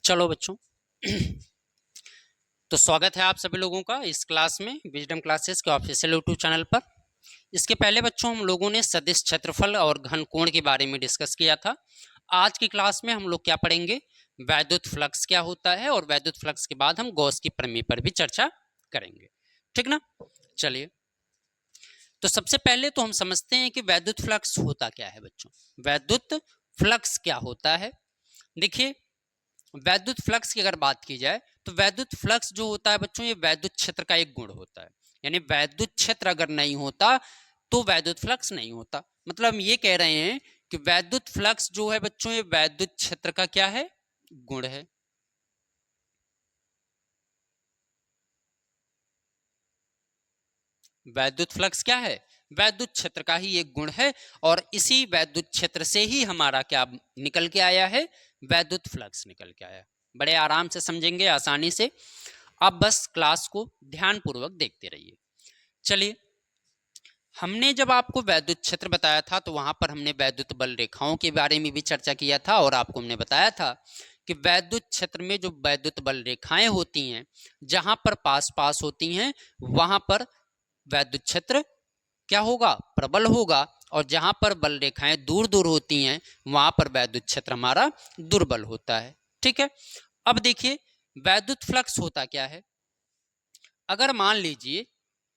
चलो बच्चों तो स्वागत है आप सभी लोगों का इस क्लास में विजडम क्लासेस के ऑफिशियल यूट्यूब चैनल पर। इसके पहले बच्चों हम लोगों ने सदिश क्षेत्रफल और घनकोण के बारे में डिस्कस किया था। आज की क्लास में हम लोग क्या पढ़ेंगे, वैद्युत फ्लक्स क्या होता है और वैद्युत फ्लक्स के बाद हम गॉस की प्रमेय पर भी चर्चा करेंगे, ठीक ना। चलिए तो सबसे पहले तो हम समझते हैं कि वैद्युत फ्लक्स होता क्या है बच्चों। वैद्युत फ्लक्स क्या होता है, देखिए वैद्युत फ्लक्स की अगर बात की जाए तो वैद्युत फ्लक्स जो होता है बच्चों, ये वैद्युत क्षेत्र का एक गुण होता है। यानी वैद्युत क्षेत्र अगर नहीं होता तो वैद्युत फ्लक्स नहीं होता। मतलब हम ये कह रहे हैं कि वैद्युत फ्लक्स जो है बच्चों, ये वैद्युत क्षेत्र का क्या है, गुण है। वैद्युत फ्लक्स क्या है, वैद्युत क्षेत्र का ही एक गुण है। और इसी वैद्युत क्षेत्र से ही हमारा क्या निकल के आया है, वैद्युत फ्लक्स निकल के आया। बड़े आराम से समझेंगे, आसानी से। आप बस क्लास को ध्यानपूर्वक देखते रहिए। चलिए, हमने जब आपको वैद्युत क्षेत्र बताया था तो वहां पर हमने वैद्युत बल रेखाओं के बारे में भी चर्चा किया था और आपको हमने बताया था कि वैद्युत क्षेत्र में जो वैद्युत बल रेखाएं होती हैं, जहां पर पास पास होती हैं वहां पर वैद्युत क्षेत्र क्या होगा, प्रबल होगा। और जहां पर बल रेखाएं दूर दूर होती हैं वहां पर वैद्युत क्षेत्र हमारा दुर्बल होता है, ठीक है। अब देखिए वैद्युत फ्लक्स होता क्या है। अगर मान लीजिए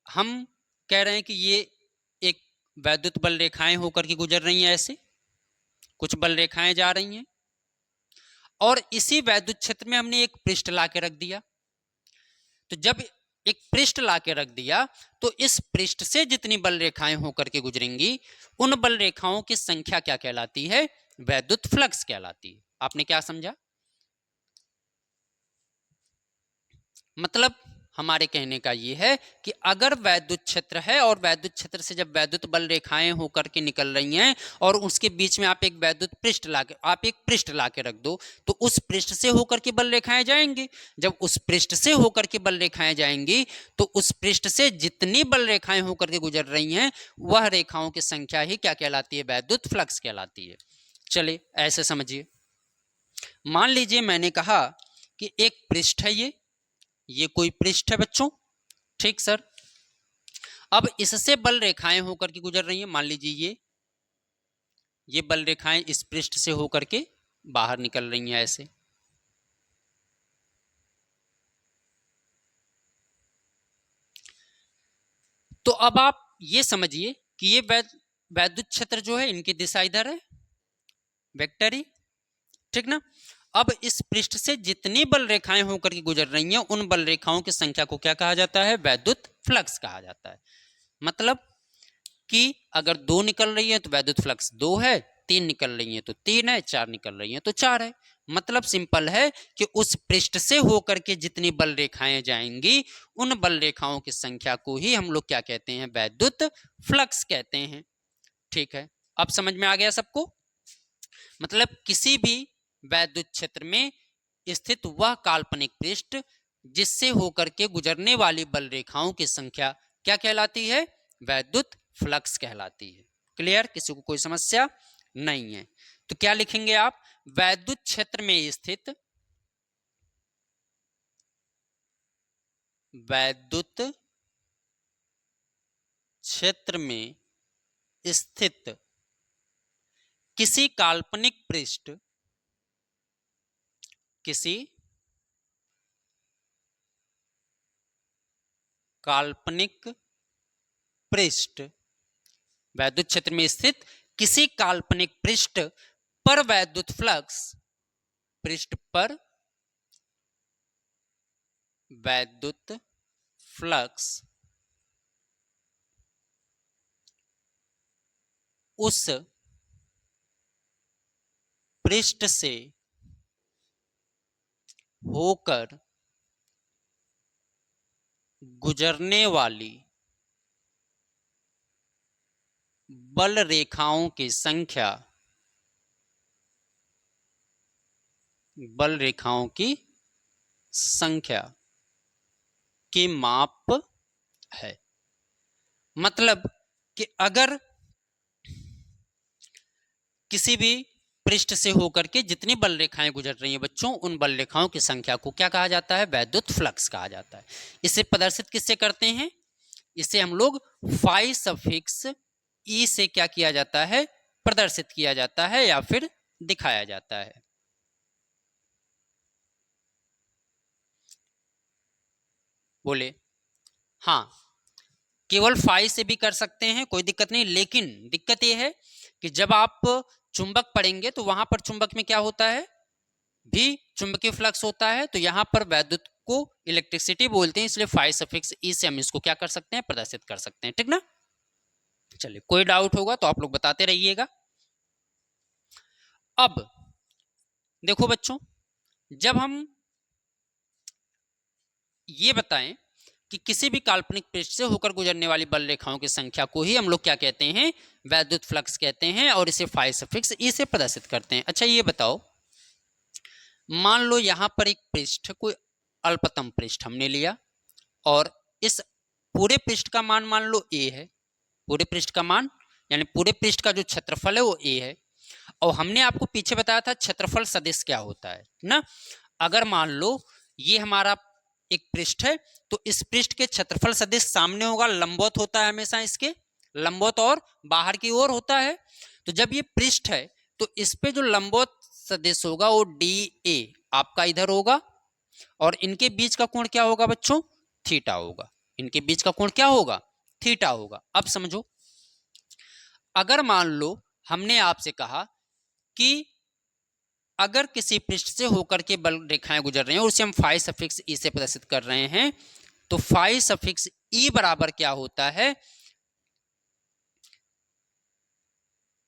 हम कह रहे हैं कि ये एक वैद्युत बल रेखाएं होकर के गुजर रही हैं, ऐसे कुछ बल रेखाएं जा रही हैं और इसी वैद्युत क्षेत्र में हमने एक पृष्ठ ला के रख दिया। तो जब एक पृष्ठ ला के रख दिया तो इस पृष्ठ से जितनी बल रेखाएं होकर के गुजरेंगी उन बल रेखाओं की संख्या क्या कहलाती है, वैद्युत फ्लक्स कहलाती है। आपने क्या समझा, मतलब हमारे कहने का ये है कि अगर वैद्युत क्षेत्र है और वैद्युत क्षेत्र से जब वैद्युत बल रेखाएं होकर के निकल रही हैं और उसके बीच में आप एक वैद्युत पृष्ठ लाके रख दो तो उस पृष्ठ से होकर के बल रेखाएं जाएंगी। जब उस पृष्ठ से होकर के बल रेखाएं जाएंगी तो उस पृष्ठ से जितनी बल रेखाएं होकर के गुजर रही हैं वह रेखाओं की संख्या ही क्या कहलाती है, वैद्युत फ्लक्स कहलाती है। चलिए ऐसे समझिए, मान लीजिए मैंने कहा कि एक पृष्ठ है, ये कोई पृष्ठ है बच्चों, ठीक सर। अब इससे बल रेखाएं होकर के गुजर रही हैं, मान लीजिए ये बल रेखाएं इस पृष्ठ से होकर के बाहर निकल रही हैं ऐसे। तो अब आप ये समझिए कि ये वैद्युत क्षेत्र जो है इनकी दिशा इधर है, वेक्टरी, ठीक ना। अब इस पृष्ठ से जितनी बल रेखाएं होकर के गुजर रही हैं उन बल रेखाओं की संख्या को क्या कहा जाता है, वैद्युत फ्लक्स कहा जाता है। मतलब कि अगर 2 निकल रही है तो वैद्युत फ्लक्स 2 है, 3 निकल रही है तो 3 है, 4 निकल रही है तो 4 है। मतलब सिंपल है कि उस पृष्ठ से होकर के जितनी बल रेखाएं जाएंगी उन बल रेखाओं की संख्या को ही हम लोग क्या कहते हैं, वैद्युत फ्लक्स कहते हैं, ठीक है। अब समझ में आ गया सबको। मतलब किसी भी वैद्युत क्षेत्र में स्थित वह काल्पनिक पृष्ठ जिससे होकर के गुजरने वाली बल रेखाओं की संख्या क्या कहलाती है, वैद्युत फ्लक्स कहलाती है। क्लियर, किसी को कोई समस्या नहीं है। तो क्या लिखेंगे आप, वैद्युत क्षेत्र में स्थित, वैद्युत क्षेत्र में स्थित किसी काल्पनिक पृष्ठ, किसी काल्पनिक पृष्ठ, वैद्युत क्षेत्र में स्थित किसी काल्पनिक पृष्ठ पर वैद्युत फ्लक्स, पृष्ठ पर वैद्युत फ्लक्स उस पृष्ठ से होकर गुजरने वाली बल रेखाओं की संख्या, बल रेखाओं की संख्या के माप है। मतलब कि अगर किसी भी पृष्ठ से होकर के जितनी बल रेखाएं गुजर रही हैं बच्चों, उन बल रेखाओं की संख्या को क्या कहा जाता है? वैद्युत फ्लक्स कहा जाता है। इसे प्रदर्शित किससे करते हैं? इसे हम लोग फाई सफिक्स ई से क्या किया जाता है? प्रदर्शित किया जाता है या फिर दिखाया जाता है। बोले हाँ, केवल फाई से भी कर सकते हैं, कोई दिक्कत नहीं, लेकिन दिक्कत यह है कि जब आप चुंबक पढ़ेंगे तो वहां पर चुंबक में क्या होता है? भी चुंबकीय फ्लक्स होता है। तो यहां पर वैद्युत को इलेक्ट्रिसिटी बोलते हैं, इसलिए फाई सफिक्स ई से हम इसको क्या कर सकते हैं? प्रदर्शित कर सकते हैं। ठीक ना? चलिए, कोई डाउट होगा तो आप लोग बताते रहिएगा। अब देखो बच्चों, जब हम ये बताएं कि किसी भी काल्पनिक पृष्ठ से होकर गुजरने वाली बल रेखाओं की संख्या को ही हम लोग क्या कहते हैं? वैद्युत फ्लक्स कहते हैं, और इसे फाई सफिक्स ई से प्रदर्शित करते हैं। अच्छा, ये बताओ, मान लो यहां पर एक पृष्ठ, कोई अल्पतम पृष्ठ हमने लिया, और इस पूरे पृष्ठ का मान मान लो ए है। पूरे पृष्ठ का मान यानी पूरे पृष्ठ का जो क्षेत्रफल है वो ए है। और हमने आपको पीछे बताया था क्षेत्रफल सदिश क्या होता है ना। अगर मान लो ये हमारा एक पृष्ठ है, तो इस पृष्ठ के क्षेत्रफल सदिश सामने होगा, लंबवत होता है हमेशा, इसके लंबवत और बाहर की ओर होता है। तो जब ये पृष्ठ है तो इस पे जो लंबवत सदिश होगा वो डी ए आपका इधर होगा, और इनके बीच का कोण क्या होगा बच्चों? थीटा होगा। इनके बीच का कोण क्या होगा? थीटा होगा। अब समझो, अगर मान लो हमने आपसे कहा कि अगर किसी पृष्ठ से होकर के बल रेखाएं गुजर रही हैं और उसे हम फाई सफिक्स ई से प्रदर्शित कर रहे हैं, तो फाई सफिक्स ई बराबर क्या होता है?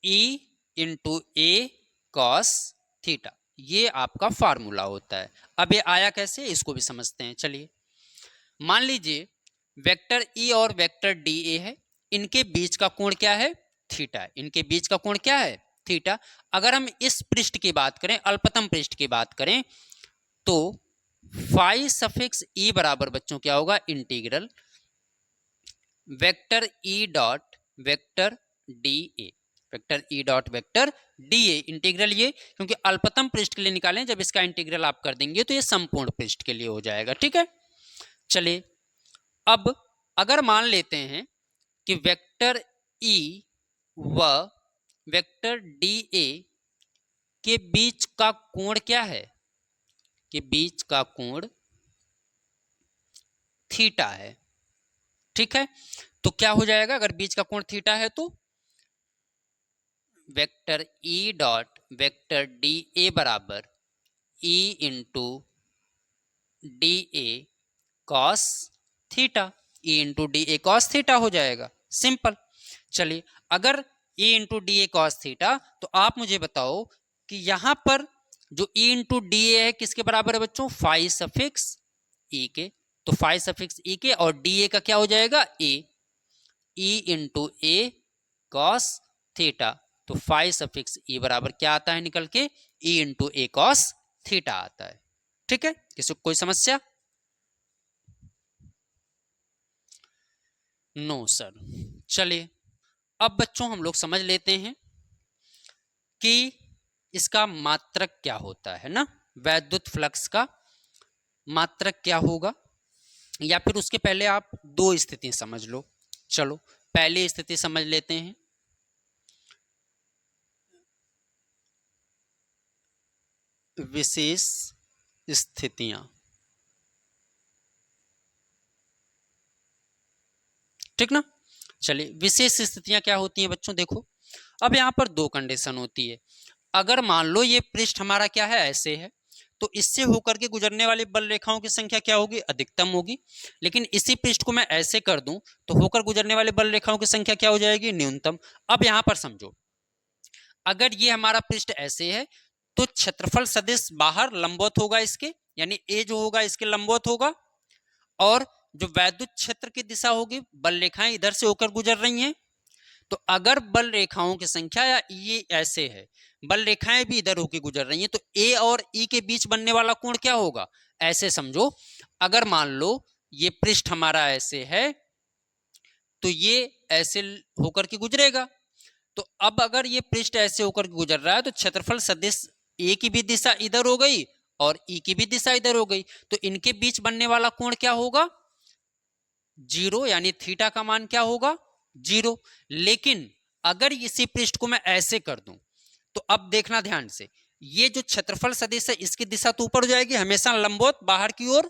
ई इंटू ए कॉस थीटा। ये आपका फार्मूला होता है। अब ये आया कैसे, इसको भी समझते हैं। चलिए, मान लीजिए वेक्टर ई और वेक्टर डी ए है, इनके बीच का कोण क्या है? थीटा। इनके बीच का कोण क्या है? थीटा। अगर हम इस पृष्ठ की बात करें, अल्पतम पृष्ठ की बात करें, तो फाई सफिक्स ई बराबर बच्चों क्या होगा? Integral vector E dot vector D ए। Vector E dot vector D ए इंटीग्रल, ये क्योंकि अल्पतम पृष्ठ के लिए निकालें, जब इसका इंटीग्रल आप कर देंगे तो ये संपूर्ण पृष्ठ के लिए हो जाएगा। ठीक है? चलिए, अब अगर मान लेते हैं कि वेक्टर ई व वेक्टर डी ए के बीच का कोण क्या है? के बीच का कोण थीटा है। ठीक है? तो क्या हो जाएगा अगर बीच का कोण थीटा है? तो vector E dot vector D A बराबर E into D A cos theta. E into D A cos theta हो जाएगा। सिंपल। चलिए, अगर E into D A cos theta, तो आप मुझे बताओ कि यहां पर जो ई इंटू डी ए है किसके बराबर है बच्चों? फाई सफिक्स ई के। तो फाई सफिक्स ई के और डी ए का क्या हो जाएगा? A. E into A cos theta. तो फाई सफिक्स ई बराबर क्या आता है निकल के? E into A cos theta आता है। ठीक है? किसी को कोई समस्या? No sir. चलिए, अब बच्चों हम लोग समझ लेते हैं कि इसका मात्रक क्या होता है ना। वैद्युत फ्लक्स का मात्रक क्या होगा, या फिर उसके पहले आप दो स्थिति समझ लो। चलो, पहली स्थिति समझ लेते हैं। विशेष स्थितियां। ठीक ना? चलिए, विशेष स्थितियां क्या होती हैं बच्चों? देखो, अब यहां पर दो कंडीशन होती है। अगर मान लो ये पृष्ठ हमारा क्या है? ऐसे है, तो इससे होकर के गुजरने वाली बल रेखाओं की संख्या क्या होगी? अधिकतम होगी। लेकिन इसी पृष्ठ को मैं ऐसे कर दूं तो होकर गुजरने वाले बल रेखाओं की संख्या क्या हो जाएगी? न्यूनतम। अब यहां पर समझो, अगर ये हमारा पृष्ठ ऐसे है तो क्षेत्रफल सदिश बाहर लंबवत होगा इसके, यानी ए जो होगा इसके लंबवत होगा, और जो वैद्युत क्षेत्र की दिशा होगी, बल रेखाएं इधर से होकर गुजर रही हैं, तो अगर बल रेखाओं की संख्या, या ये ऐसे है, बल रेखाएं भी इधर होकर गुजर रही हैं, तो ए और ई के बीच बनने वाला कोण क्या होगा? ऐसे समझो, अगर मान लो ये पृष्ठ हमारा ऐसे है, तो ये ऐसे होकर के गुजरेगा, तो अब अगर ये पृष्ठ ऐसे होकर गुजर रहा है तो क्षेत्रफल सदिश ए की भी दिशा इधर हो गई और ई की भी दिशा इधर हो गई, तो इनके बीच बनने वाला कोण क्या होगा? जीरो, यानी थीटा का मान क्या होगा? जीरो। लेकिन अगर इसी पृष्ठ को मैं ऐसे कर दूं तो अब देखना ध्यान से, ये जो क्षेत्रफल सदिश है इसकी दिशा तो ऊपर हो जाएगी हमेशा लंबवत बाहर की ओर।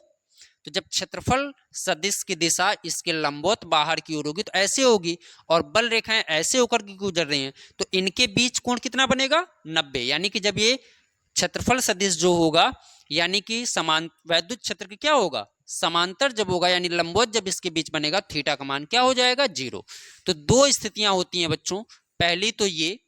तो जब क्षेत्रफल सदिश की दिशा इसके लंबवत बाहर की ओर होगी तो ऐसे होगी, और बल रेखाएं ऐसे होकर के गुजर रही हैं तो इनके बीच कोण कितना बनेगा? 90। यानी कि जब ये क्षेत्रफल सदिश जो होगा, यानी कि समान वैद्युत क्षेत्र की क्या होगा? समांतर जब होगा, यानी लंबवत जब इसके बीच बनेगा, थीटा का मान क्या हो जाएगा? जीरो। तो दो स्थितियां होती हैं बच्चों। पहली तो ये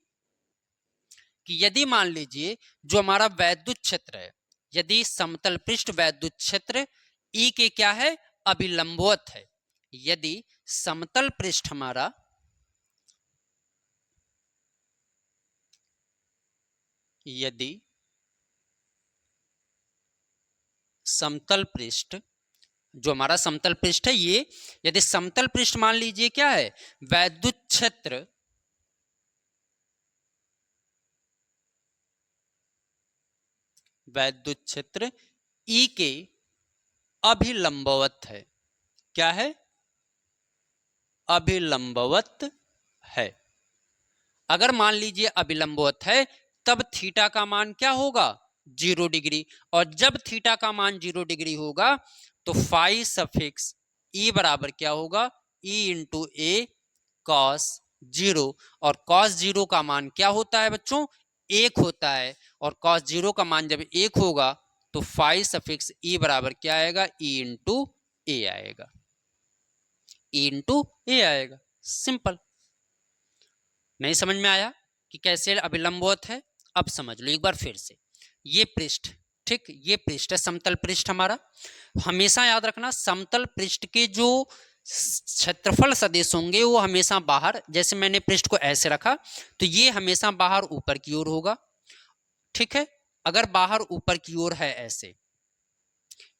कि यदि मान लीजिए जो हमारा वैद्युत क्षेत्र है, यदि समतल पृष्ठ वैद्युत क्षेत्र ई के क्या है? अभिलंबवत है। यदि समतल पृष्ठ हमारा यदि समतल पृष्ठ जो हमारा समतल पृष्ठ है, ये यदि समतल पृष्ठ मान लीजिए क्या है? वैद्युत क्षेत्र वैद्युत क्षेत्र ई के अभिलंबवत है। क्या है? अभिलंबवत है। अगर मान लीजिए अभिलंबवत है तब थीटा का मान क्या होगा? 0 डिग्री। और जब थीटा का मान 0 डिग्री होगा तो फाई सफिक्स ई बराबर क्या होगा? ई इंटू ए कॉस 0। और कॉस 0 का मान क्या होता है बच्चों? 1 होता है। और कॉस 0 का मान जब 1 होगा तो फाई सफिक्स ई बराबर क्या आएगा? ई इंटू ए आएगा। ई इंटू ए आएगा। सिंपल। नहीं समझ में आया कि कैसे अभिलंबवत है? अब समझ लो एक बार फिर से। ये पृष्ठ, ठीक, ये पृष्ठ है समतल पृष्ठ हमारा। हमेशा याद रखना समतल पृष्ठ के जो क्षेत्रफल सदिश होंगे वो हमेशा बाहर, जैसे मैंने पृष्ठ को ऐसे रखा तो ये हमेशा बाहर ऊपर की ओर होगा। ठीक है, अगर बाहर ऊपर की ओर है ऐसे,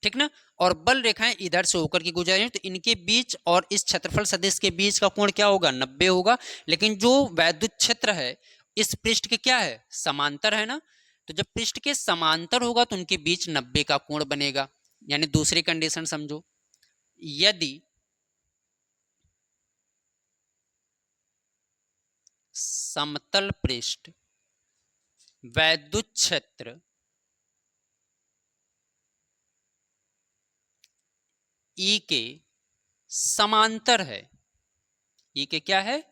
ठीक ना, और बल रेखाएं इधर से होकर के गुजर रही तो इनके बीच और इस क्षेत्रफल सदिश के बीच का कोण क्या होगा? 90 होगा। लेकिन जो वैद्युत क्षेत्र है इस पृष्ठ के क्या है? समांतर है ना। तो जब पृष्ठ के समांतर होगा तो उनके बीच 90 का कोण बनेगा। यानी दूसरी कंडीशन समझो, यदि समतल पृष्ठ वैद्युत क्षेत्र ई के समांतर है, ई के क्या है?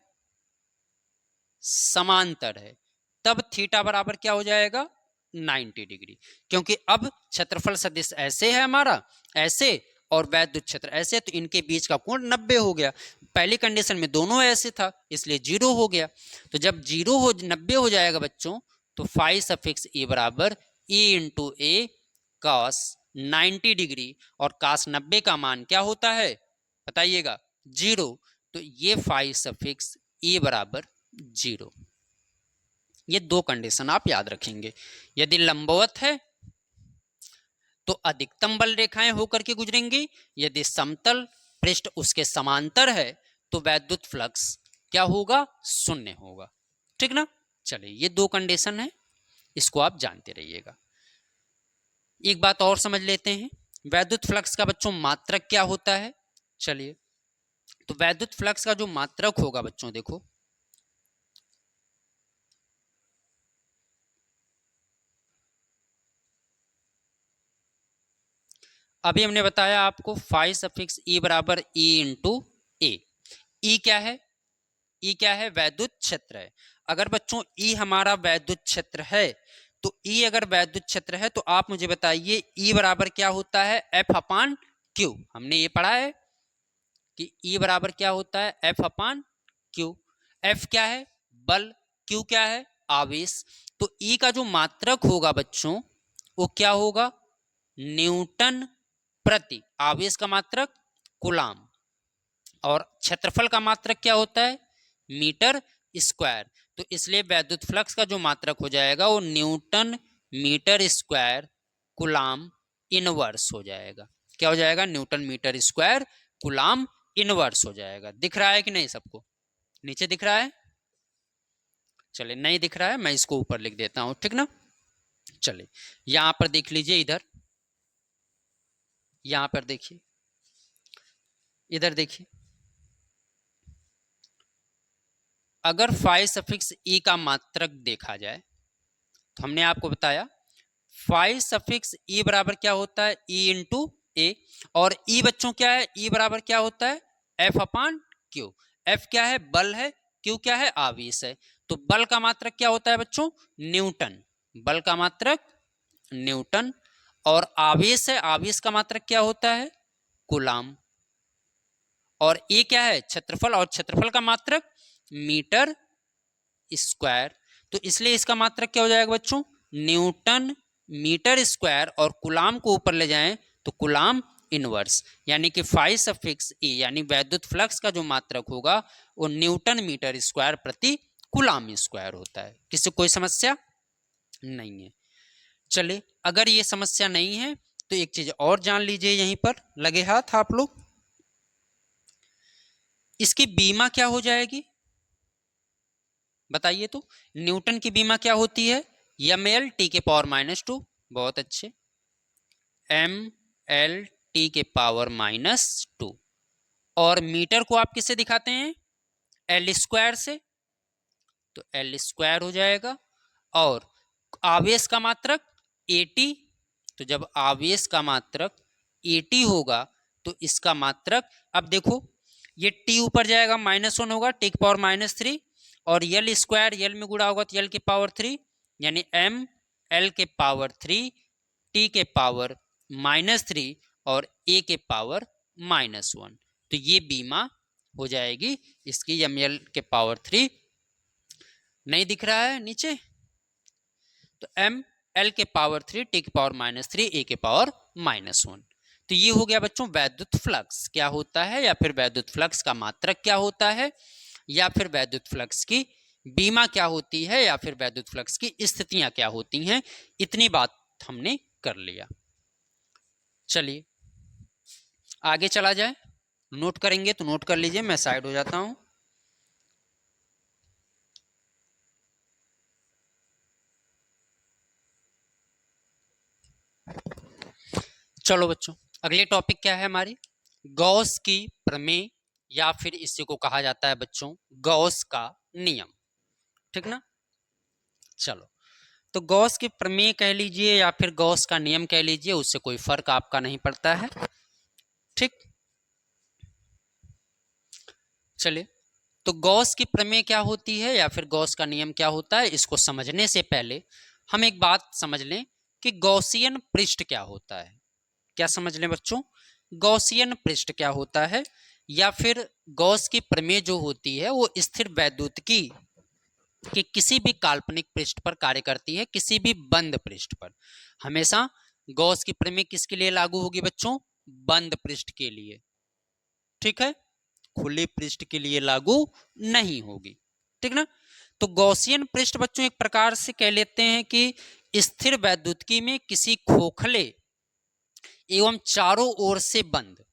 समांतर है, तब थीटा बराबर क्या हो जाएगा? 90 डिग्री। क्योंकि अब क्षेत्रफल सदिश ऐसे है हमारा, ऐसे, और वैद्युत क्षेत्र ऐसे, तो इनके बीच का कोण 90 हो गया। पहली कंडीशन में दोनों ऐसे था इसलिए 0 हो गया। तो जब 90 हो जाएगा बच्चों तो फाई सफिक्स ई बराबर E into A cos 90 degree, और कॉस 90 का मान क्या होता है बताइएगा? 0। तो ये फाई सफिक्स ई बराबर 0। ये दो कंडीशन आप याद रखेंगे। यदि लंबवत है तो अधिकतम बल रेखाएं होकर के गुजरेंगी, यदि समतल पृष्ठ उसके समांतर है तो वैद्युत फ्लक्स क्या होगा? शून्य होगा। ठीक ना। चलिए ये दो कंडीशन है, इसको आप जानते रहिएगा। एक बात और समझ लेते हैं, वैद्युत फ्लक्स का बच्चों मात्रक क्या होता है। चलिए, तो वैद्युत फ्लक्स का जो मात्रक होगा बच्चों, देखो अभी हमने बताया आपको फाई सफिक्स ई बराबर ई इंटू ए। ई क्या है? ई क्या है? वैद्युत क्षेत्र है। अगर बच्चों ई हमारा वैद्युत क्षेत्र है तो ई अगर वैद्युत क्षेत्र है तो आप मुझे बताइए ई बराबर क्या होता है? एफ अपान क्यू। हमने ये पढ़ा है कि ई बराबर क्या होता है? एफ अपान क्यू। एफ क्या है? बल। क्यू क्या है? आवेश। तो ई का जो मात्रक होगा बच्चों वो क्या होगा? न्यूटन प्रति, आवेश का मात्रक कूलाम, और क्षेत्रफल का मात्रक क्या होता है? Metre square. तो इसलिए वैद्युत फ्लक्स का जो मात्रक हो जाएगा वो newton metre square coulomb inverse हो जाएगा। क्या हो जाएगा? Newton metre square coulomb inverse हो जाएगा। दिख रहा है कि नहीं सबको? नीचे दिख रहा है? चले, नहीं दिख रहा है, मैं इसको ऊपर लिख देता हूं, ठीक ना। चले यहां पर देख लीजिए, इधर यहां पर देखिए, इधर देखिए, अगर फाई सफिक्स ई का मात्रक देखा जाए तो हमने आपको बताया फाई सफिक्स ई बराबर क्या होता है, ई इंटू ए। और ई बच्चों क्या है, ई बराबर क्या होता है, एफ अपान क्यू। एफ क्या है, बल है, क्यू क्या है, आवेश है। तो बल का मात्रक क्या होता है बच्चों, न्यूटन। बल का मात्रक न्यूटन। और आवेश है, आवेश का मात्रक क्या होता है, कूलाम। और ए क्या है, क्षेत्रफल, और क्षेत्रफल का मात्रक मीटर स्क्वायर। तो इसलिए इसका मात्रक क्या हो जाएगा बच्चों, न्यूटन मीटर स्क्वायर, और कूलाम को ऊपर ले जाएं तो कूलाम इनवर्स। यानी कि फाई सफिक्स ई यानी वैद्युत फ्लक्स का जो मात्रक होगा वो न्यूटन मीटर स्क्वायर प्रति कूलाम स्क्वायर होता है। किसी कोई समस्या नहीं है। चलिए, अगर ये समस्या नहीं है तो एक चीज और जान लीजिए, यहीं पर लगे हाथ आप लोग, इसकी बीमा क्या हो जाएगी बताइए तो। न्यूटन की बीमा क्या होती है, एम एल टी के पावर -2। बहुत अच्छे, एम एल टी के पावर -2। और मीटर को आप किससे दिखाते हैं, एल स्क्वायर से, तो एल स्क्वायर हो जाएगा। और आवेश का मात्रक एटी, तो जब आवेश का मात्रक एटी होगा तो इसका मात्रक, अब देखो ये टी ऊपर जाएगा, -1 होगा, टी की पावर -3, और यल स्क्वायर यल में गुणा होगा तो यल के पावर 3, यानी एम एल के पावर 3 टी के पावर -3 और ए के पावर -1। तो ये बीमा हो जाएगी इसकी, एम एल के पावर 3 नहीं दिख रहा है नीचे, तो एम एल के पावर 3 टी के पावर -3 ए के पावर -1। तो ये हो गया बच्चों वैद्युत फ्लक्स क्या होता है, या फिर वैद्युत फ्लक्स का मात्रक क्या होता है, या फिर वैद्युत फ्लक्स की बीमा क्या होती है, या फिर वैद्युत फ्लक्स की स्थितियां क्या होती हैं। इतनी बात हमने कर लिया। चलिए आगे चला जाए, नोट करेंगे तो नोट कर लीजिए, मैं साइड हो जाता हूं। चलो बच्चों, अगले टॉपिक क्या है हमारी, गॉस की प्रमेय, या फिर इसी को कहा जाता है बच्चों गॉस का नियम, ठीक ना। चलो, तो गॉस की प्रमेय कह लीजिए या फिर गॉस का नियम कह लीजिए, उससे कोई फर्क आपका नहीं पड़ता है, ठीक। चलिए, तो गॉस की प्रमेय क्या होती है या फिर गॉस का नियम क्या होता है, इसको समझने से पहले हम एक बात समझ लें कि गॉसियन पृष्ठ क्या होता है। क्या समझ लें बच्चों, गॉसियन पृष्ठ क्या होता है, या फिर गॉस की प्रमेय जो होती है वो स्थिर वैद्युतिकी कि किसी भी काल्पनिक पृष्ठ पर कार्य करती है, किसी भी बंद पृष्ठ पर। हमेशा गॉस की प्रमेय किसके लिए लागू होगी बच्चों, बंद पृष्ठ के लिए, ठीक है, खुले पृष्ठ के लिए लागू नहीं होगी, ठीक ना। तो गॉसियन पृष्ठ बच्चों एक प्रकार से कह लेते हैं कि स्थिर वैद्युतिकी में किसी खोखले एवं चारों ओर से बंद,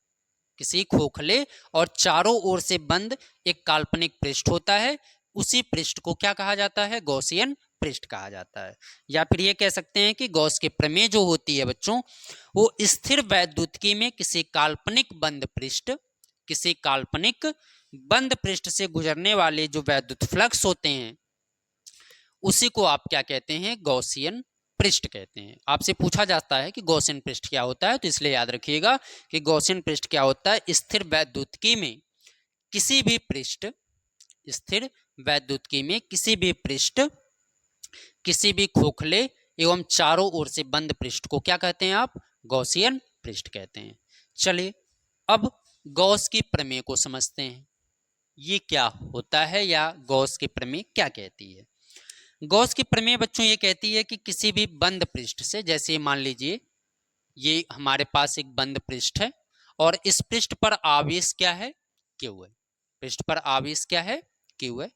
किसी खोखले और चारों ओर से बंद एक काल्पनिक पृष्ठ होता है, उसी पृष्ठ को क्या कहा जाता है, गॉसियन पृष्ठ कहा जाता है। या फिर ये कह सकते हैं कि गॉस के प्रमेय जो होती है बच्चों वो स्थिर वैद्युतिकी में किसी काल्पनिक बंद पृष्ठ, किसी काल्पनिक बंद पृष्ठ से गुजरने वाले जो वैद्युत फ्लक्स होते हैं उसी को आप क्या कहते हैं, गॉसियन पृष्ठ कहते हैं। आपसे पूछा जाता है कि गॉसियन पृष्ठ क्या होता है, तो इसलिए याद रखिएगा कि गॉसियन पृष्ठ क्या होता है, स्थिर वैद्युतिकी में किसी भी पृष्ठ, स्थिर वैद्युतिकी में किसी भी पृष्ठ, किसी भी खोखले एवं चारों ओर से बंद पृष्ठ को क्या कहते हैं आप, गॉसियन पृष्ठ कहते हैं। चलिए अब गॉस की प्रमेय को समझते हैं, ये क्या होता है या गॉस की प्रमेय क्या कहती है। गॉस की प्रमेय बच्चों ये कहती है कि किसी भी बंद पृष्ठ से, जैसे मान लीजिए ये हमारे पास एक बंद पृष्ठ है और इस पृष्ठ पर आवेश क्या है, क्यू है, पृष्ठ पर आवेश क्या है, क्यू है।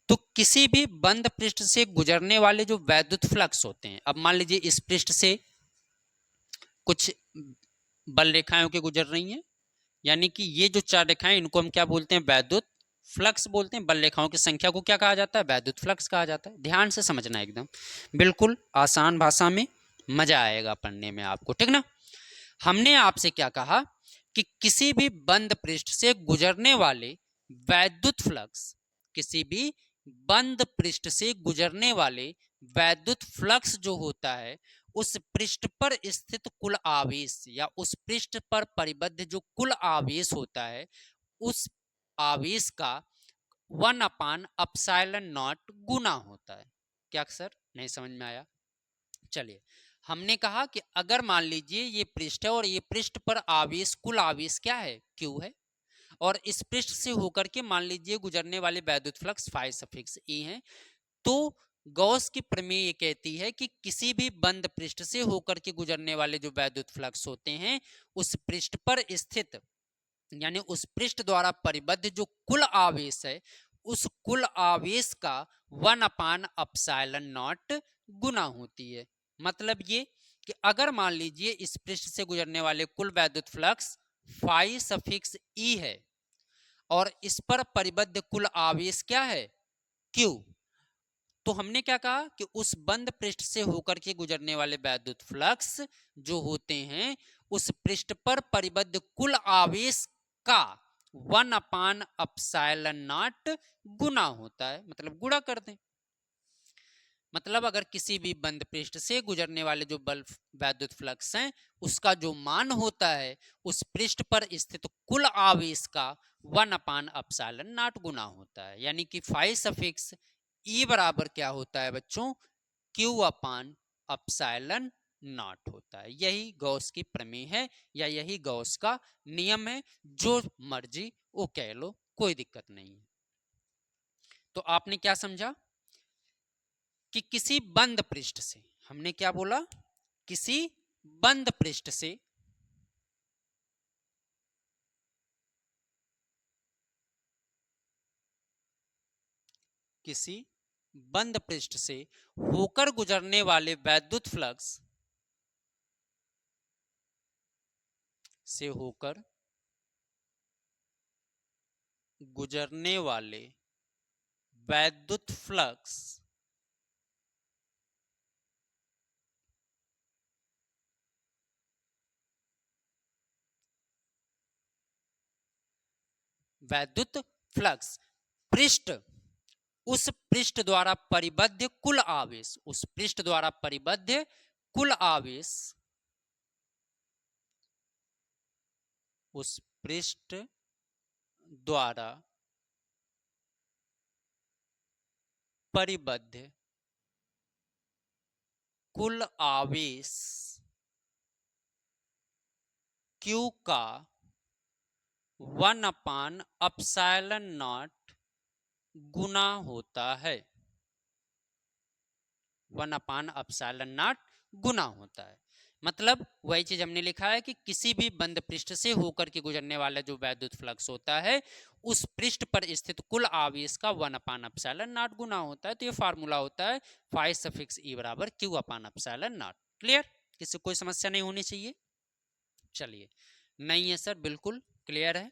तो किसी भी बंद पृष्ठ से गुजरने वाले जो वैद्युत फ्लक्स होते हैं, अब मान लीजिए इस पृष्ठ से कुछ बल रेखाएं के गुजर रही हैं, यानी कि ये जो चार रेखाएं इनको हम क्या बोलते हैं, वैद्युत फ्लक्स बोलते हैं, बल रेखाओं की संख्या को क्या कहा जाता है? वैद्युत फ्लक्स कहा जाता है। ध्यान से समझना एकदम, बिल्कुल आसान भाषा में, मजा आएगा पढ़ने में आपको, ठीक ना। हमने आपसे क्या कहा कि किसी भी बंद पृष्ठ से गुजरने वाले वैद्युत फ्लक्स, किसी भी बंद पृष्ठ से गुजरने वाले वैद्युत फ्लक्स जो होता है, उस पृष्ठ पर स्थित कुल आवेश या उस पृष्ठ पर परिबद्ध जो कुल आवेश होता है, उस आवेश का 1/ε0 गुना होता है। क्या सर, नहीं समझ में आया? चलिए, हमने कहा कि अगर मान लीजिए ये पृष्ठ है और ये पृष्ठ पर आवेश, कुल आवेश क्या है? Q है, और इस पृष्ठ से होकर के मान लीजिए गुजरने वाले वैद्युत फ्लक्स फाई सफिक्स E है, तो गॉस की प्रमेय ये कहती है कि किसी भी बंद पृष्ठ से होकर के गुजरने वाले जो वैद्युत फ्लक्स होते हैं, उस पृष्ठ पर स्थित, यानी उस पृष्ठ द्वारा परिबद्ध जो कुल आवेश है, उस कुल आवेश का 1/ε0 गुना होती है। मतलब ये कि अगर मान लीजिए इस पृष्ठ से गुजरने वाले कुल वैद्युत फ्लक्स फाई सफिक्स E है और इस पर परिबद्ध कुल आवेश क्या है? Q, तो हमने क्या कहा कि उस बंद पृष्ठ से होकर के गुजरने वाले वैद्युत फ्लक्स जो होते हैं, उस पृष्ठ पर परिबद्ध कुल आवेश का 1/ε0 गुना होता है, मतलब गुणा कर दें। मतलब अगर किसी भी बंद पृष्ठ से गुजरने वाले जो बल वैद्युत फ्लक्स हैं, उसका जो मान होता है, उस पृष्ठ पर स्थित कुल आवेश का 1/ε0 गुना होता है। यानी कि फाई सफिक्स E बराबर क्या होता है बच्चों? Q/ε0 होता है। यही गॉस की प्रमेय है या यही गॉस का नियम है, जो मर्जी वो कह लो, कोई दिक्कत नहीं है। तो आपने क्या समझा कि किसी बंद पृष्ठ से, हमने क्या बोला? किसी बंद पृष्ठ से किसी बंद पृष्ठ से होकर गुजरने वाले वैद्युत फ्लक्स से होकर गुजरने वाले वैद्युत फ्लक्स वैद्युत फ्लक्स पृष्ठ, उस पृष्ठ द्वारा परिबद्ध कुल आवेश, उस पृष्ठ द्वारा परिबद्ध कुल आवेश, उस पृष्ठ द्वारा परिबद्ध कुल आवेश Q का 1/ε0 गुना होता है। 1/ε0 गुना होता है। मतलब वही चीज हमने लिखा है कि किसी भी बंद पृष्ठ से होकर के गुजरने वाला जो वैद्युत फ्लक्स होता है, उस पृष्ठ पर स्थित कुल आवेश का 1/ε0 गुना होता है। तो ये फार्मूला होता है फाई सफिक्स E बराबर Q/ε0। क्लियर? किसी कोई समस्या नहीं होनी चाहिए। चलिए, नहीं है सर, बिल्कुल क्लियर है।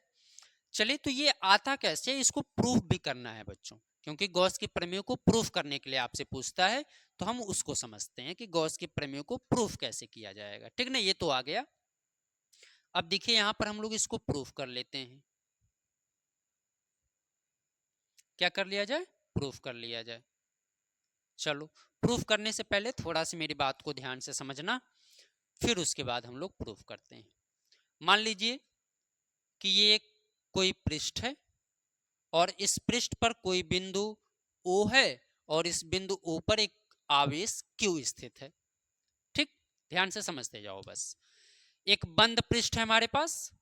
चलिए, तो ये आता कैसे, इसको प्रूफ भी करना है बच्चों, क्योंकि गॉस की प्रमेय को प्रूफ करने के लिए आपसे पूछता है, तो हम उसको समझते हैं कि गॉस की प्रमेय को प्रूफ कैसे किया जाएगा। ठीक ना, ये तो आ गया। अब देखिए यहां पर हम लोग इसको प्रूफ कर लेते हैं। क्या कर लिया जाए? प्रूफ कर लिया जाए। चलो, प्रूफ करने से पहले थोड़ा सी मेरी बात को ध्यान से समझना, फिर उसके बाद हम लोग प्रूफ करते हैं। मान लीजिए कि ये एक कोई पृष्ठ है और इस पृष्ठ पर कोई बिंदु O है और इस बिंदु O पर एक आवेश Q स्थित है। ठीक, ध्यान से समझते जाओ बस। एक बंद पृष्ठ है हमारे पास,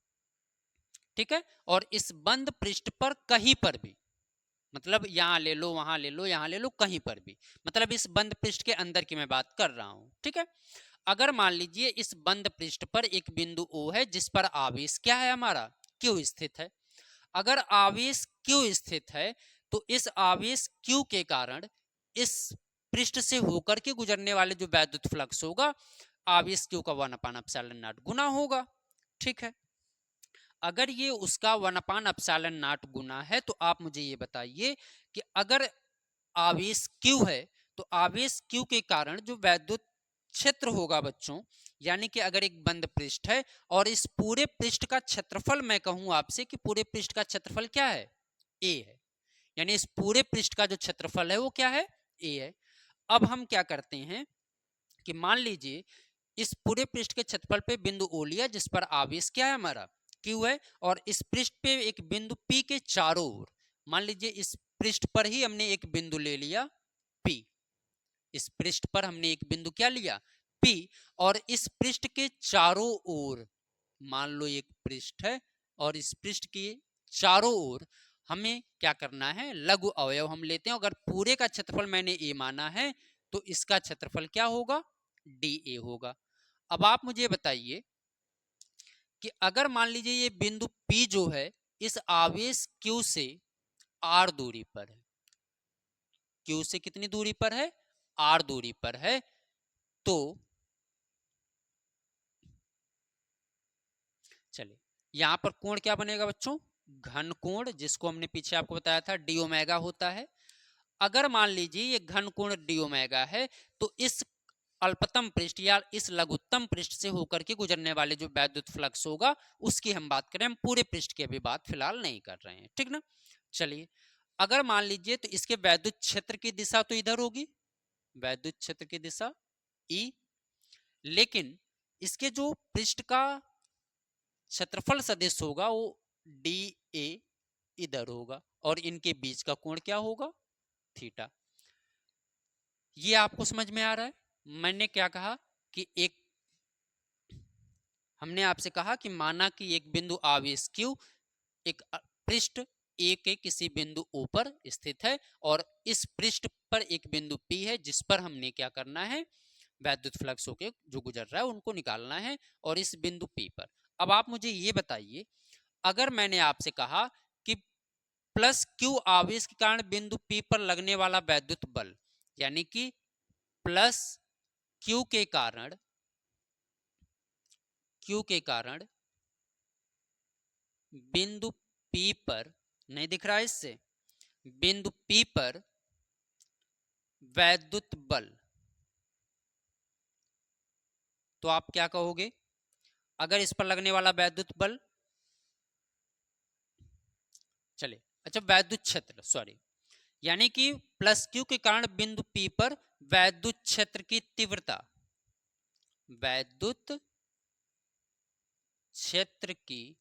ठीक है, और इस बंद पृष्ठ पर कहीं पर भी, मतलब यहां ले लो, वहां ले लो, यहां ले लो, कहीं पर भी, मतलब इस बंद पृष्ठ के अंदर की मैं बात कर रहा हूं। ठीक है, अगर मान लीजिए इस बंद पृष्ठ पर एक बिंदु O है जिस पर आवेश क्या है हमारा? Q स्थित है। अगर आवेश Q स्थित है तो इस आवेश Q के कारण इस पृष्ठ से होकर के गुजरने वाले जो वैद्युत फ्लक्स होगा, आवेश Q का 1/ε0 गुना होगा। ठीक है, अगर ये उसका 1/ε0 गुना है तो आप मुझे ये बताइए कि अगर आवेश Q है तो आवेश Q के कारण जो वैद्युत क्षेत्र होगा बच्चों, यानी कि अगर एक बंद पृष्ठ है और इस पूरे पृष्ठ का क्षेत्रफल मैं कहूं आपसे कि पूरे पृष्ठ का क्षेत्रफल क्या है, A है, यानी इस पूरे पृष्ठ का जो क्षेत्रफल है वो क्या है, A है। अब हम क्या करते हैं कि मान लीजिए इस पूरे पृष्ठ के क्षेत्रफल पे बिंदु O लिया जिस पर आवेश क्या है हमारा Q है, और इस पृष्ठ पे एक बिंदु P के चारों ओर, मान लीजिए इस पृष्ठ पर ही हमने एक बिंदु ले लिया P, इस पृष्ठ पर हमने एक बिंदु क्या लिया P, और इस पृष्ठ के चारों ओर मान लो एक पृष्ठ है और इस पृष्ठ के चारों ओर हमें क्या करना है, लघु अवयव हम लेते हैं। अगर पूरे का क्षेत्रफल मैंने A माना है तो इसका क्षेत्रफल क्या होगा, DA होगा। अब आप मुझे बताइए कि अगर मान लीजिए ये बिंदु P जो है इस आवेश Q से R दूरी पर है, Q से कितनी दूरी पर है, R दूरी पर है, तो चलिए यहां पर कोण क्या बनेगा बच्चों, घन कोण, जिसको हमने पीछे आपको बताया था डी ओमेगा होता है। अगर मान लीजिए ये घन कोण डी ओमेगा है तो इस अल्पतम पृष्ठ या इस लघुत्तम पृष्ठ से होकर के गुजरने वाले जो वैद्युत फ्लक्स होगा उसकी हम बात करें, हम पूरे पृष्ठ की अभी बात फिलहाल नहीं कर रहे हैं, ठीक ना। चलिए अगर मान लीजिए तो इसके वैद्युत क्षेत्र की दिशा तो इधर होगी, वैद्युत क्षेत्र की दिशा ई, लेकिन इसके जो पृष्ठ का क्षेत्रफल सदिश होगा वो डी ए इधर होगा और इनके बीच का कोण क्या होगा, थीटा। ये आपको समझ में आ रहा है। मैंने क्या कहा कि एक, हमने आपसे कहा कि माना कि एक बिंदु आवेश Q एक पृष्ठ A के किसी बिंदु O पर स्थित है और इस पृष्ठ पर एक बिंदु P है जिस पर हमने क्या करना है, वैद्युत फ्लक्स होके जो गुजर रहा है उनको निकालना है, और इस बिंदु P पर। अब आप मुझे ये बताइए, अगर मैंने आपसे कहा कि प्लस Q आवेश के कारण बिंदु P पर लगने वाला वैद्युत बल, यानी कि प्लस Q के कारण बिंदु P पर, नहीं दिख रहा है इससे, बिंदु P पर वैद्युत बल, तो आप क्या कहोगे अगर इस पर लगने वाला वैद्युत बल, चले अच्छा वैद्युत क्षेत्र, सॉरी, यानी कि प्लस Q के कारण बिंदु P पर वैद्युत क्षेत्र की तीव्रता, वैद्युत क्षेत्र की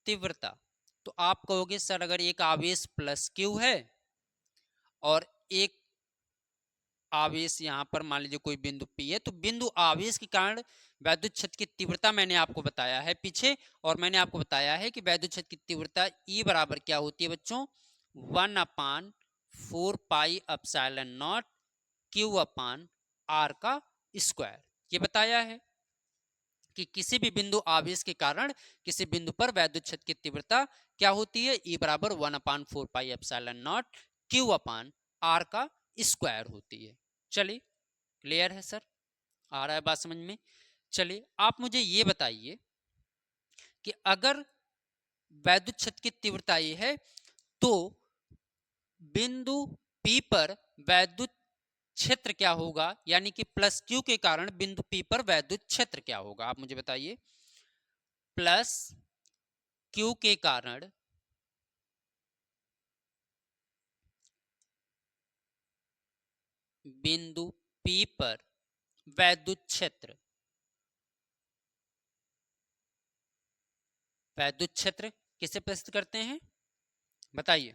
तीव्रता, तो आप कहोगे सर अगर एक आवेश प्लस Q है और एक आवेश यहां पर मान लीजिए कोई बिंदु P है, तो बिंदु आवेश के कारण वैद्युत क्षेत्र की तीव्रता मैंने आपको बताया है पीछे, और मैंने आपको बताया है कि वैद्युत क्षेत्र की तीव्रता E बराबर क्या होती है बच्चों, 1/4πε0 Q/R का स्क्वायर। ये बताया है कि किसी भी बिंदु आवेश के कारण किसी बिंदु पर वैद्युत क्षेत्र की तीव्रता क्या होती है, E बराबर 1/4πε0 Q/R का स्क्वायर होती है। चलिए क्लियर है सर, आ रहा है बात समझ में। चलिए आप मुझे ये बताइए कि अगर वैद्युत क्षेत्र की तीव्रता ये है तो बिंदु P पर वैद्युत क्षेत्र क्या होगा, यानी कि प्लस Q के कारण बिंदु P पर वैद्युत क्षेत्र क्या होगा, आप मुझे बताइए। प्लस Q के कारण बिंदु P पर वैद्युत क्षेत्र, वैद्युत क्षेत्र किसे प्रस्तुत करते हैं बताइए,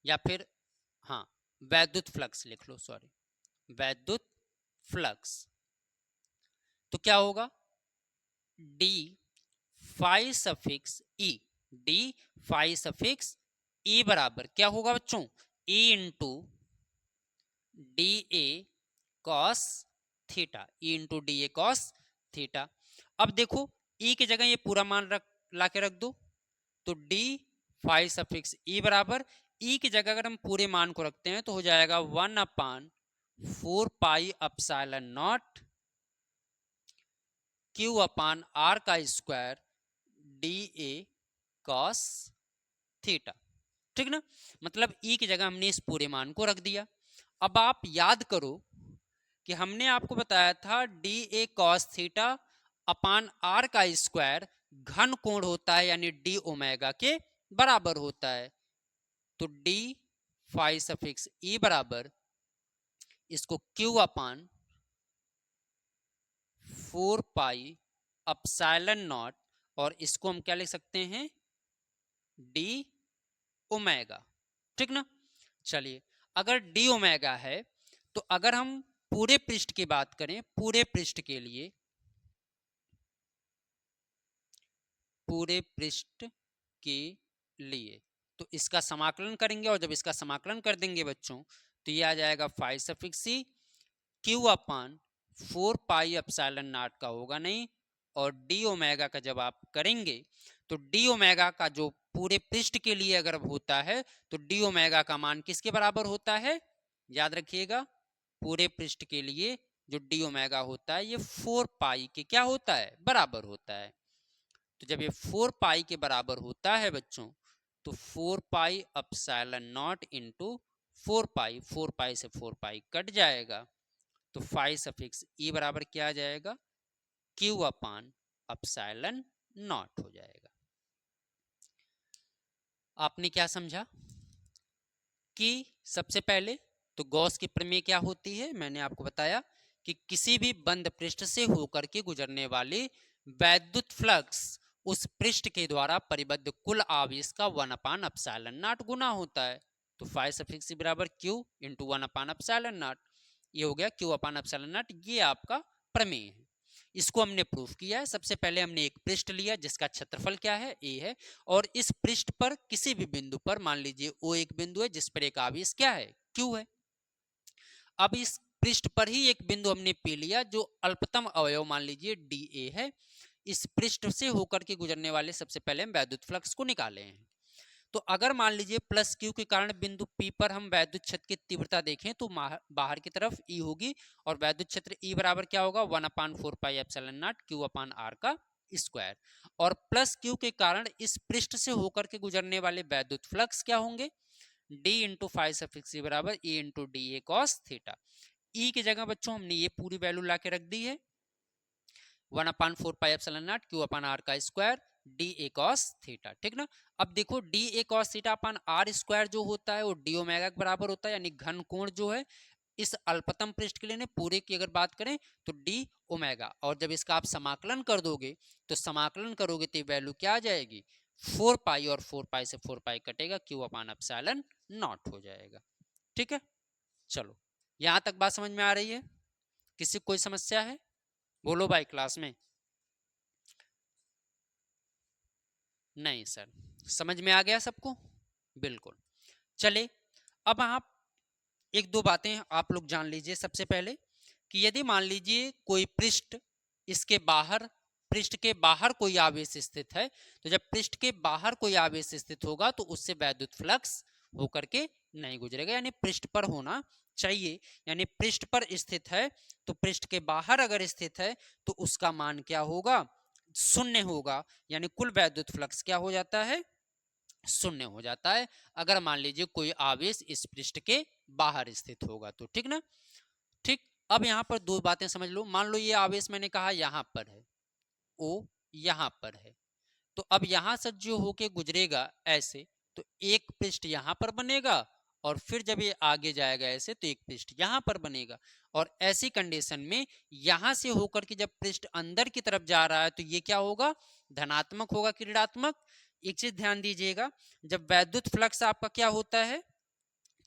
या फिर हाँ वैद्युत फ्लक्स लिख लो, सॉरी वैद्युत फ्लक्स, तो क्या होगा D phi suffix E, D phi suffix E बराबर क्या होगा बच्चों, E into D A cos theta, E into D A cos theta. अब देखो ई की जगह ये पूरा मान ला के रख दो, तो डी फाई सफिक्स ई बराबर ई की जगह अगर हम पूरे मान को रखते हैं तो हो जाएगा 1/4πε0 क्यू अपान आर का square D A cos theta. ठीक ना, मतलब ई की जगह हमने इस पूरे मान को रख दिया। अब आप याद करो कि हमने आपको बताया था D A cos theta upon R का स्क्वायर घन कोण होता है, यानी डी ओमेगा के बराबर होता है। तो डी फाई सफिक्स ई बराबर इसको Q upon 4 pi epsilon not, और इसको हम क्या लिख सकते हैं, डी ओमेगा। ठीक ना, चलिए अगर डी ओमेगा है तो अगर हम पूरे पृष्ठ की बात करें, पूरे पृष्ठ के लिए, पूरे पृष्ठ के लिए तो इसका समाकलन करेंगे, और जब इसका समाकलन कर देंगे बच्चों तो ये आ जाएगा phi suffix C Q upon 4 pi epsilon not का होगा नहीं, और डी ओमेगा का जब आप करेंगे तो डी ओमेगा का जो पूरे पृष्ठ के लिए अगर होता है तो डी ओमेगा का मान किसके बराबर होता है, याद रखिएगा, पूरे पृष्ठ के लिए जो डी ओमेगा होता है ये 4 पाई के क्या होता है, बराबर होता है। तो जब ये 4 पाई के बराबर होता है बच्चों तो 4 पाई अपसाइलन नॉट इंटू 4 पाई, 4 पाई से 4 पाई कट जाएगा, तो फाई सफिक्स ई बराबर क्या आ जाएगा, क्यू अपान अपसाइलन नॉट हो जाएगा। आपने क्या समझा कि सबसे पहले तो गॉस की प्रमेय क्या होती है, मैंने आपको बताया कि किसी भी बंद पृष्ठ से होकर के गुजरने वाली वैद्युत फ्लक्स उस पृष्ठ के द्वारा परिबद्ध कुल आवेश का 1 अपान अपसाइलन नॉट गुना होता है। तो फाई सफिक्स बराबर Q into 1 upon epsilon not, ये हो गया क्यू अपान अपसाइलन नॉट, ये आपका प्रमेय है। इसको हमने प्रूफ किया है। सबसे पहले हमने एक पृष्ठ लिया जिसका क्षेत्रफल क्या है, ए है, और इस पृष्ठ पर किसी भी बिंदु पर मान लीजिए ओ एक बिंदु है जिस पर एक आवेश क्या है, क्यू है। अब इस पृष्ठ पर ही एक बिंदु हमने पी लिया जो अल्पतम अवयव मान लीजिए डी ए है। इस पृष्ठ से होकर के गुजरने वाले सबसे पहले हम वैद्युत फ्लक्स को निकाले हैं। तो अगर मान लीजिए प्लस क्यू के कारण बिंदु पी पर हम वैद्युत क्षेत्र की तीव्रता देखें तो बाहर की तरफ ई होगी, और वैद्युत क्षेत्र ई बराबर क्या होगा, 1/4 pi epsilon naught Q upon R का स्क्वायर। और प्लस क्यू के कारण इस पृष्ठ से होकर के गुजरने वाले वैद्युत फ्लक्स क्या होंगे, D into five suffix E बराबर E into D A cos theta. E की जगह बच्चों हमने ये पूरी वैल्यू ला के रख दी है, 1/4 pi epsilon naught Q upon R का square D A cos theta. ठीक ना, अब देखो D A cos theta upon R square जो होता है वो डी ओमेगा के बराबर होता है, यानी घन कोण जो है इस अल्पतम पृष्ठ के लिए पूरे की अगर बात करें तो डी ओमेगा, और जब इसका आप समाकलन कर दोगे तो समाकलन करोगे तो वैल्यू क्या आ जाएगी, 4 पाई, और 4 पाई से 4 पाई कटेगा, क्यू अपान एप्सिलॉन नॉट हो जाएगा। ठीक है, चलो यहां तक बात समझ में आ रही है, किसी कोई समस्या है, बोलो भाई क्लास में। नहीं सर, समझ में आ गया सबको, बिल्कुल। चले अब आप एक दो बातें आप लोग जान लीजिए। सबसे पहले कि यदि मान लीजिए कोई पृष्ठ इसके बाहर, पृष्ठ के बाहर कोई आवेश स्थित है, तो जब पृष्ठ के बाहर कोई आवेश स्थित होगा तो उससे वैद्युत फ्लक्स होकर के नहीं गुजरेगा, यानी पृष्ठ पर होना चाहिए। यानी पृष्ठ पर स्थित है तो पृष्ठ के बाहर अगर स्थित है तो उसका मान क्या होगा, शून्य होगा, यानी कुल वैद्युत फ्लक्स क्या हो जाता है, शून्य हो जाता है अगर मान लीजिए कोई आवेश इस पृष्ठ के बाहर स्थित होगा तो। ठीक ना, ठीक। अब यहां पर दो बातें समझ लो, मान लो ये आवेश मैंने कहा यहां पर है, ओ यहां पर है, तो अब यहां से जो होके गुजरेगा ऐसे, तो एक पृष्ठ यहां पर बनेगा, और फिर जब ये आगे जाएगा ऐसे तो एक पृष्ठ यहां पर बनेगा। और ऐसी कंडीशन में यहां से होकर के जब पृष्ठ अंदर की तरफ जा रहा है तो ये क्या होगा, धनात्मक होगा कि ऋणात्मक। एक चीज ध्यान दीजिएगा, जब वैद्युत फ्लक्स आपका क्या होता है,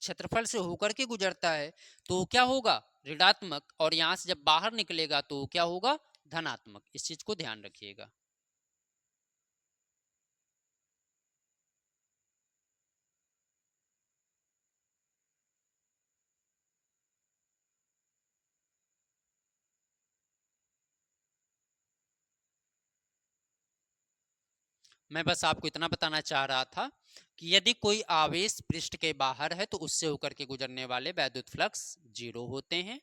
क्षेत्रफल से होकर के गुजरता है तो क्या होगा, ऋणात्मक, और यहां से जब बाहर निकलेगा तो क्या होगा, धनात्मक। इस चीज को ध्यान रखिएगा। मैं बस आपको इतना बताना चाह रहा था कि यदि कोई आवेश पृष्ठ के बाहर है तो उससे होकर के गुजरने वाले वैद्युत फ्लक्स जीरो होते हैं।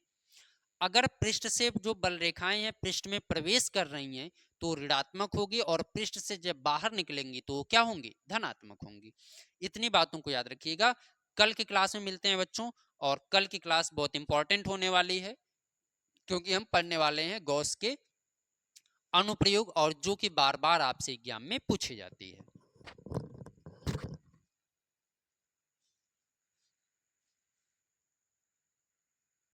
अगर पृष्ठ से जो बल रेखाएं हैं पृष्ठ में प्रवेश कर रही हैं तो ऋणात्मक होगी, और पृष्ठ से जब बाहर निकलेंगी तो क्या होंगी, धनात्मक होंगी। इतनी बातों को याद रखिएगा। कल की क्लास में मिलते हैं बच्चों, और कल की क्लास बहुत इंपॉर्टेंट होने वाली है, क्योंकि हम पढ़ने वाले हैं गॉस के अनुप्रयोग, और जो कि बार बार आपसे एग्जाम में पूछी जाती है।